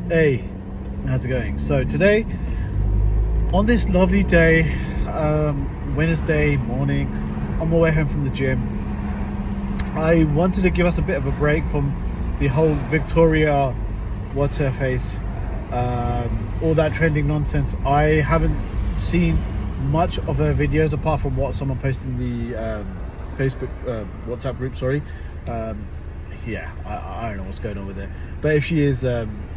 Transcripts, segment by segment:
Hey, how's it going? So today, on this lovely day, Wednesday morning, on my way home from the gym, I wanted to give us a bit of a break from the whole Victoria, what's her face, all that trending nonsense. I haven't seen much of her videos apart from what someone posted in the Facebook WhatsApp group. Sorry. Yeah, I don't know what's going on with it, but if she is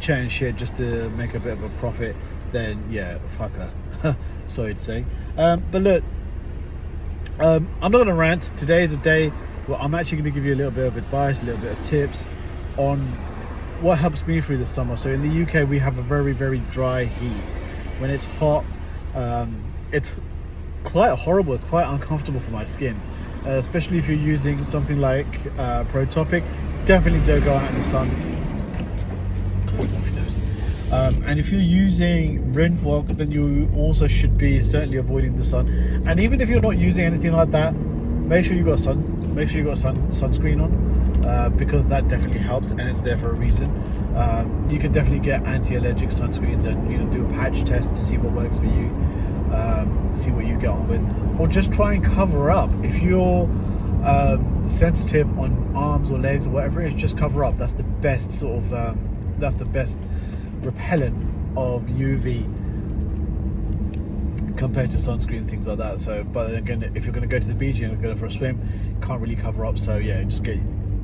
chatting shit just to make a bit of a profit, then yeah, fuck her. Sorry to say, but look, I'm not gonna rant. Today is a day where I'm actually going to give you a little bit of advice, a little bit of tips on what helps me through the summer. So in the UK we have a very, very dry heat. When it's hot, it's quite horrible, it's quite uncomfortable for my skin, especially if you're using something like Pro Topic. Definitely don't go out in the sun. Close my windows. And if you're using Rinvoq, then you also should be certainly avoiding the sun. And even if you're not using anything like that, make sure you got sunscreen on, because that definitely helps, and it's there for a reason. You can definitely get anti-allergic sunscreens and do a patch test to see what works for you, see what you get on with, or just try and cover up. If you're sensitive on arms or legs or whatever it is, just cover up. That's the best sort of that's the best repellent of UV compared to sunscreen and things like that. So, but then again, if you're going to go to the beach and go for a swim, you can't really cover up. So yeah, just get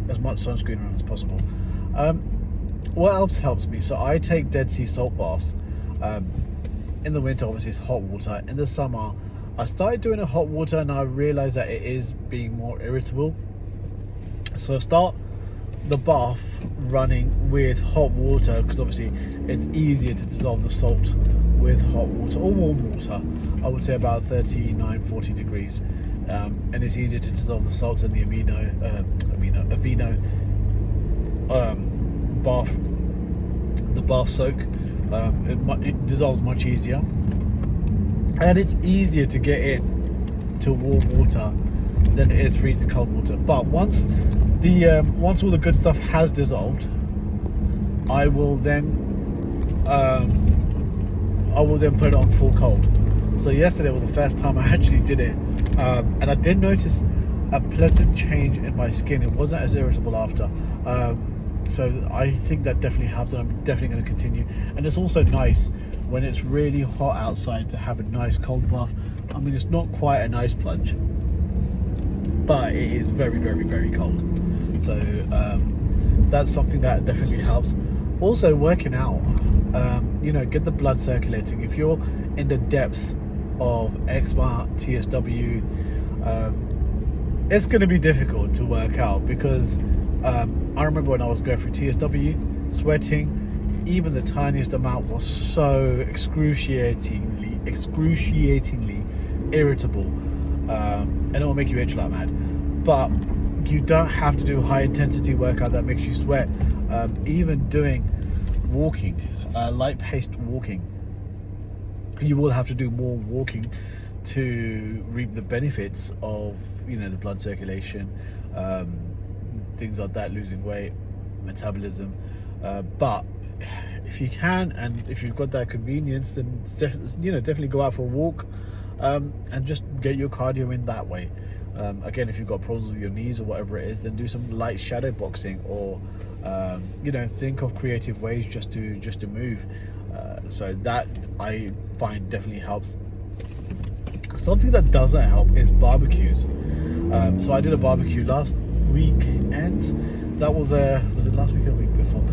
as much sunscreen on as possible. What else helps me? So I take Dead Sea salt baths. In the winter, obviously, it's hot water. In the summer, I started doing it hot water, and I realized that it is being more irritable. So start the bath running with hot water, because obviously it's easier to dissolve the salt with hot water or warm water. I would say about 39-40 degrees, and it's easier to dissolve the salts than the Aveeno bath, the bath soak. It dissolves much easier, and it's easier to get in to warm water than it is freezing cold water. But once all the good stuff has dissolved, I will then put it on full cold. So yesterday was the first time I actually did it, and I did notice a pleasant change in my skin. It wasn't as irritable after. So I think that definitely helped, and I'm definitely going to continue. And it's also nice when it's really hot outside to have a nice cold bath. I mean, it's not quite an ice plunge, but it is very, very, very cold. So that's something that definitely helps. Also, working out, get the blood circulating. If you're in the depths of eczema, TSW, it's going to be difficult to work out, because I remember when I was going through TSW, sweating, even the tiniest amount was so excruciatingly irritable, and it will make you itch like mad. But you don't have to do high intensity workout that makes you sweat. Even doing walking, light paced walking, you will have to do more walking to reap the benefits of the blood circulation, things like that, losing weight, metabolism. But if you can, and if you've got that convenience, then definitely go out for a walk, and just get your cardio in that way. Again, if you've got problems with your knees or whatever it is, then do some light shadow boxing, or think of creative ways just to move. So that I find definitely helps. Something that doesn't help is barbecues. So I did a barbecue last weekend. That was it last week or the week before?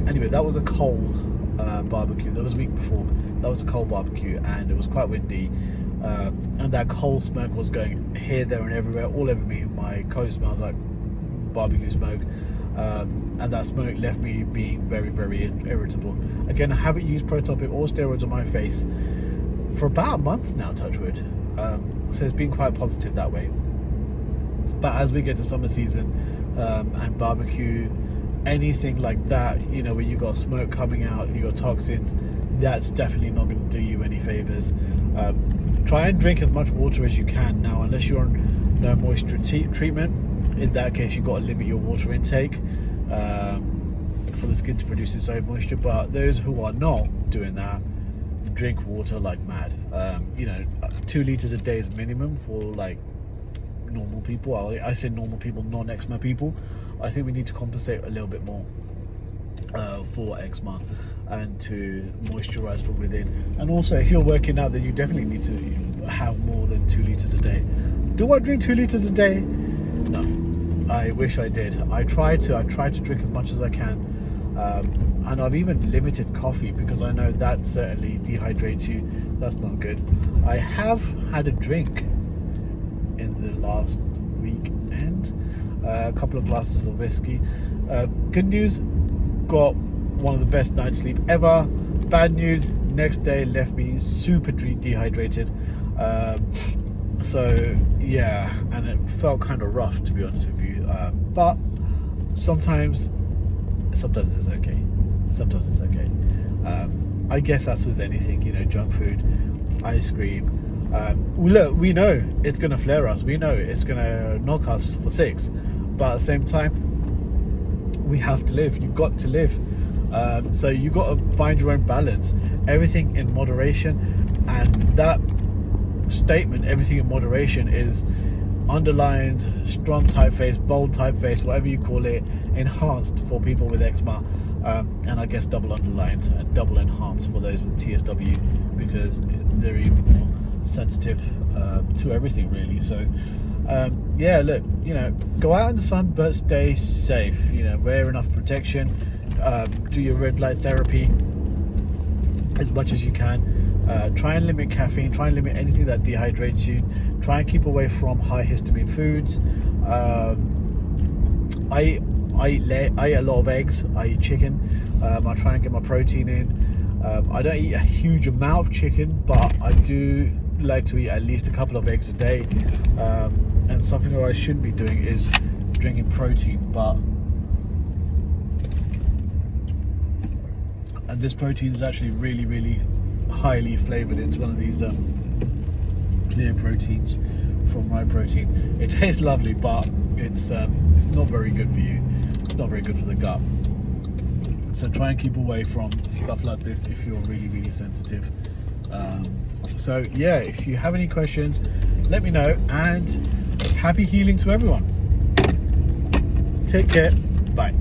Anyway, that was a coal barbecue. That was a week before. That was a coal barbecue, and it was quite windy, and that coal smoke was going here, there, and everywhere, all over me. My coat smells like barbecue smoke, and that smoke left me being very, very irritable. Again, I haven't used Pro Topic or steroids on my face for about a month now, touch wood. So it's been quite positive that way. But as we get to summer season, and barbecue, anything like that, where you got smoke coming out, you got toxins, that's definitely not going to do you any favors. Try and drink as much water as you can. Now, unless you're on no moisture treatment, in that case you've got to limit your water intake. for the skin to produce its own moisture. But those who are not doing that, drink water like mad. 2 liters a day is minimum for like normal people. I say normal people, non-eczema people. I think we need to compensate a little bit more for eczema and to moisturize from within. And also, if you're working out, then you definitely need to have more than 2 liters a day. Do I drink 2 liters a day? No, I wish I did. I try to drink as much as I can, and I've even limited coffee because I know that certainly dehydrates you. That's not good. I have had a drink in the last weekend, a couple of glasses of whiskey. Good news, got one of the best night's sleep ever. Bad news, next day left me super dehydrated. So yeah, and it felt kind of rough, to be honest with you. But sometimes it's okay. Sometimes it's okay. I guess that's with anything, junk food, ice cream. Look, we know it's going to flare us. We know it's going to knock us for 6. But at the same time, we have to live. You've got to live. So you got to find your own balance. Everything in moderation. And that statement, everything in moderation, is underlined, strong typeface, bold typeface, whatever you call it, enhanced for people with eczema. And I guess double underlined and double enhanced for those with TSW, because they're even more sensitive to everything, really. So yeah, look, go out in the sun, but stay safe. Wear enough protection. Do your red light therapy as much as you can. Try and limit caffeine. Try and limit anything that dehydrates you. Try and keep away from high histamine foods. I eat a lot of eggs. I eat chicken. I try and get my protein in. I don't eat a huge amount of chicken, but I do like to eat at least a couple of eggs a day. And something that I shouldn't be doing is drinking protein, and this protein is actually really, really highly flavored. It's one of these clear proteins from Rye Protein. It tastes lovely, but it's not very good for you. It's not very good for the gut. So try and keep away from stuff like this if you're really, really sensitive. So yeah, if you have any questions, let me know, and happy healing to everyone. Take care. Bye.